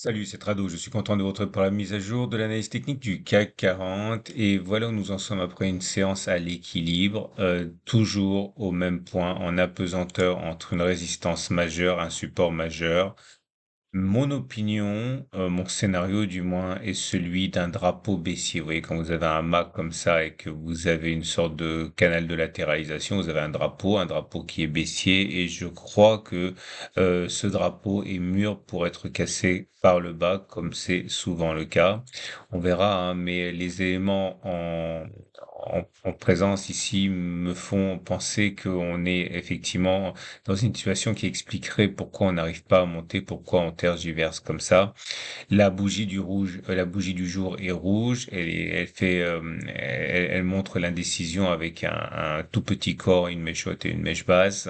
Salut, c'est Trado. Je suis content de vous retrouver pour la mise à jour de l'analyse technique du CAC 40. Et voilà où nous en sommes après une séance à l'équilibre, toujours au même point, en apesanteur entre une résistance majeure, un support majeur. Mon opinion, mon scénario du moins, est celui d'un drapeau baissier. Vous voyez, quand vous avez un mât comme ça et que vous avez une sorte de canal de latéralisation, vous avez un drapeau qui est baissier, et je crois que ce drapeau est mûr pour être cassé par le bas, comme c'est souvent le cas. On verra, hein, mais les éléments en présence ici me font penser qu'on est effectivement dans une situation qui expliquerait pourquoi on n'arrive pas à monter, pourquoi on tergiverse comme ça. La bougie du rouge, la bougie du jour est rouge. Elle fait, elle montre l'indécision avec un tout petit corps, une mèche haute et une mèche basse.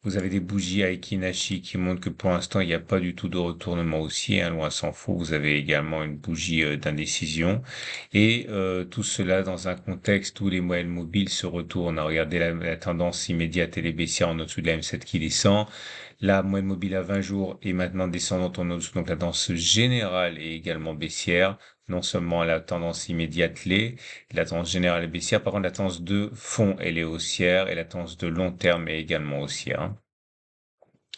Vous avez des bougies à Ekinashi qui montrent que pour l'instant, il n'y a pas du tout de retournement haussier, hein, loin s'en faut. Vous avez également une bougie d'indécision. Et tout cela dans un contexte où les moyennes mobiles se retournent. Regardez la tendance immédiate, elle est baissière en dessous de la M7 qui descend. La moyenne mobile à 20 jours est maintenant descendante en dessous. Donc la tendance générale est également baissière. Non seulement la tendance immédiate l'est, la tendance générale est baissière. Par contre, la tendance de fond, elle est haussière, et la tendance de long terme est également haussière, hein.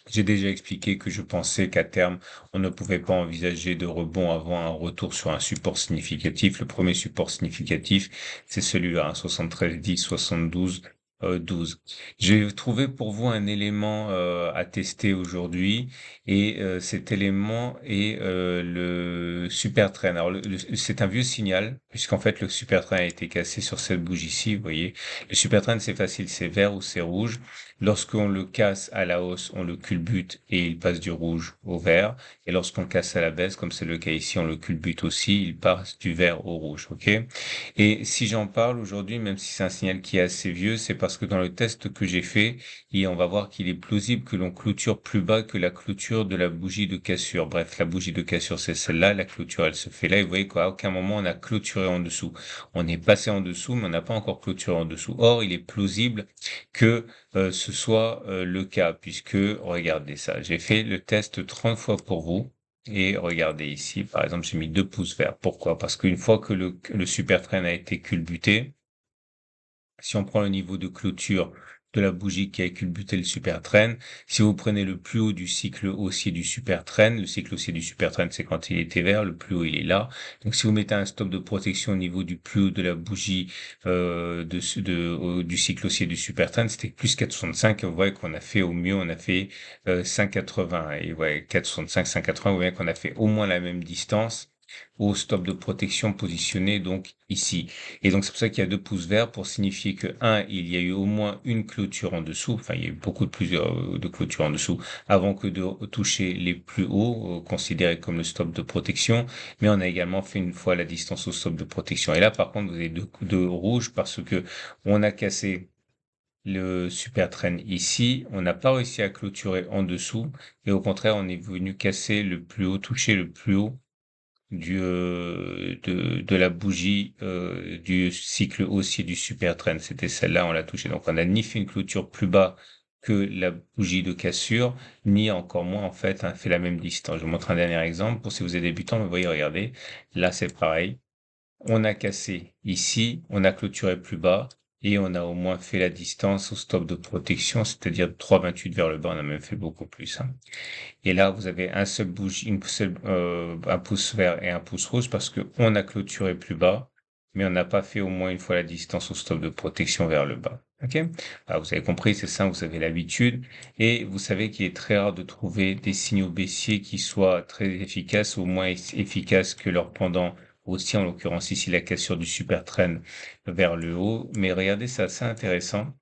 J'ai déjà expliqué que je pensais qu'à terme, on ne pouvait pas envisager de rebond avant un retour sur un support significatif. Le premier support significatif, c'est celui-là, hein, 73,10, 72, 12. J'ai trouvé pour vous un élément à tester aujourd'hui, et cet élément est le super trend. Alors, c'est un vieux signal, puisqu'en fait, le super trend a été cassé sur cette bougie-ci, vous voyez. Le super trend, c'est facile, c'est vert ou c'est rouge. Lorsqu'on le casse à la hausse, on le culbute et il passe du rouge au vert. Et lorsqu'on le casse à la baisse, comme c'est le cas ici, on le culbute aussi, il passe du vert au rouge, ok? Et si j'en parle aujourd'hui, même si c'est un signal qui est assez vieux, c'est parce que dans le test que j'ai fait, et on va voir qu'il est plausible que l'on clôture plus bas que la clôture de la bougie de cassure. Bref, la bougie de cassure, c'est celle-là, la clôture, elle se fait là, et vous voyez qu'à aucun moment on a clôturé en dessous. On est passé en dessous, mais on n'a pas encore clôturé en dessous. Or, il est plausible que ce soit le cas, puisque, regardez ça, j'ai fait le test 30 fois pour vous, et regardez ici, par exemple, j'ai mis 2 pouces verts. Pourquoi? Parce qu'une fois que le super trend a été culbuté, si on prend le niveau de clôture de la bougie qui a culbuté le super trend, si vous prenez le plus haut du cycle haussier du super trend, le cycle haussier du super trend, c'est quand il était vert, le plus haut il est là. Donc si vous mettez un stop de protection au niveau du plus haut de la bougie du cycle haussier du super trend, c'était plus 4,65. Vous voyez qu'on a fait au mieux, on a fait 5,80. Et ouais, 4,65, 5,80, vous voyez qu'on a fait au moins la même distance au stop de protection positionné donc ici. Et donc c'est pour ça qu'il y a 2 pouces verts, pour signifier que, il y a eu au moins une clôture en dessous, enfin il y a eu beaucoup de plusieurs de clôtures en dessous, avant que de toucher les plus hauts, considérés comme le stop de protection, mais on a également fait une fois la distance au stop de protection. Et là par contre vous avez 2 rouges, parce que on a cassé le super trend ici, on n'a pas réussi à clôturer en dessous, et au contraire on est venu casser le plus haut, toucher le plus haut de la bougie du cycle haussier du super trend. C'était celle-là, on l'a touché. Donc on a ni fait une clôture plus bas que la bougie de cassure, ni encore moins en fait, hein, fait la même distance. Je vous montre un dernier exemple pour si vous êtes débutant. Mais vous voyez, regardez, là c'est pareil. On a cassé ici, on a clôturé plus bas, et on a au moins fait la distance au stop de protection, c'est-à-dire 3,28 vers le bas. On a même fait beaucoup plus, hein. Et là, vous avez un seul bougie, un pouce vert et un pouce rouge, parce que on a clôturé plus bas, mais on n'a pas fait au moins une fois la distance au stop de protection vers le bas. Ok? Alors, vous avez compris, c'est ça, vous avez l'habitude, et vous savez qu'il est très rare de trouver des signaux baissiers qui soient très efficaces, au moins efficaces que leur pendant aussi, en l'occurrence ici la cassure du super trend vers le haut. Mais regardez, c'est assez intéressant.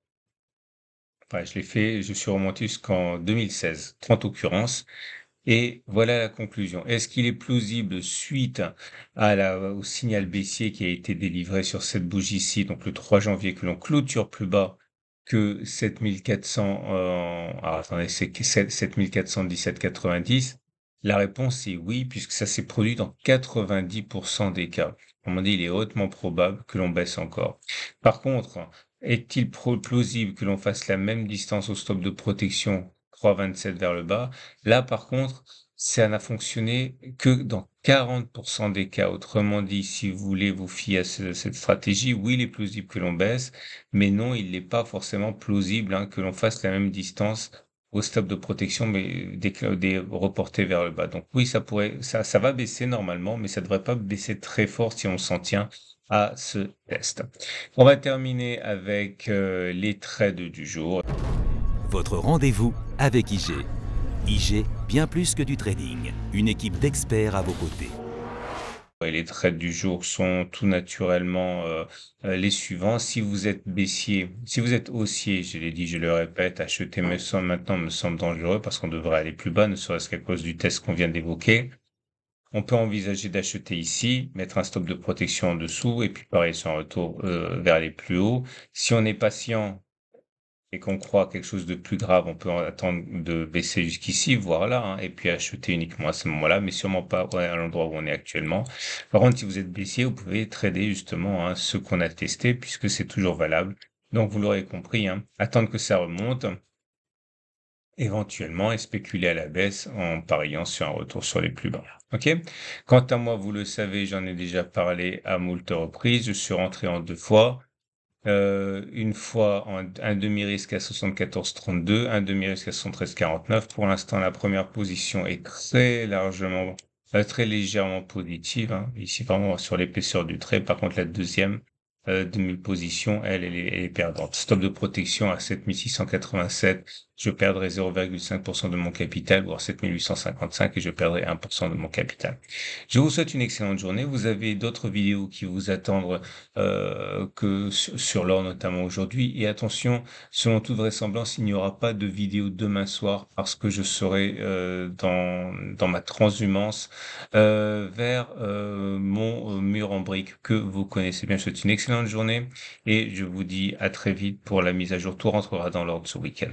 Enfin, je l'ai fait, je suis remonté jusqu'en 2016, 30 occurrences. Et voilà la conclusion. Est-ce qu'il est plausible, suite au signal baissier qui a été délivré sur cette bougie-ci, donc le 3 janvier, que l'on clôture plus bas que 7400, alors attendez, c'est 7417,90? La réponse est oui, puisque ça s'est produit dans 90% des cas. Comme on dit, il est hautement probable que l'on baisse encore. Par contre, est-il plausible que l'on fasse la même distance au stop de protection 3,27 vers le bas? Là, par contre, ça n'a fonctionné que dans 40% des cas. Autrement dit, si vous voulez vous fier à cette stratégie, oui, il est plausible que l'on baisse, mais non, il n'est pas forcément plausible hein, que l'on fasse la même distance au stop de protection, mais des reportés vers le bas. Donc oui, ça va baisser normalement, mais ça ne devrait pas baisser très fort si on s'en tient à ce test. On va terminer avec les trades du jour. Votre rendez-vous avec IG. IG, bien plus que du trading. Une équipe d'experts à vos côtés. Et les trades du jour sont tout naturellement les suivants. Si vous êtes baissier, si vous êtes haussier, je l'ai dit, je le répète, acheter maintenant me semble dangereux parce qu'on devrait aller plus bas, ne serait-ce qu'à cause du test qu'on vient d'évoquer. On peut envisager d'acheter ici, mettre un stop de protection en dessous et puis pareil sur un retour vers les plus hauts. Si on est patient et qu'on croit à quelque chose de plus grave, on peut attendre de baisser jusqu'ici, voire là, hein, et puis acheter uniquement à ce moment-là, mais sûrement pas ouais, à l'endroit où on est actuellement. Par contre, si vous êtes baissier, vous pouvez trader justement hein, ce qu'on a testé, puisque c'est toujours valable. Donc, vous l'aurez compris, hein, attendre que ça remonte, éventuellement, et spéculer à la baisse en pariant sur un retour sur les plus bas. OK? Quant à moi, vous le savez, j'en ai déjà parlé à moult reprises, je suis rentré en 2 fois. Une fois un demi-risque à 74,32, un demi-risque à 73,49. Pour l'instant, la première position est très largement, très légèrement positive, hein. Ici, vraiment sur l'épaisseur du trait. Par contre, la deuxième demi-position, elle est perdante. Stop de protection à 7687. Je perdrai 0,5% de mon capital, voire 7855 et je perdrai 1% de mon capital. Je vous souhaite une excellente journée. Vous avez d'autres vidéos qui vous attendent que sur l'or notamment aujourd'hui. Et attention, selon toute vraisemblance, il n'y aura pas de vidéo demain soir parce que je serai dans ma transhumance vers mon mur en briques que vous connaissez bien. Je vous souhaite une excellente journée et je vous dis à très vite pour la mise à jour. Tout rentrera dans l'ordre ce week-end.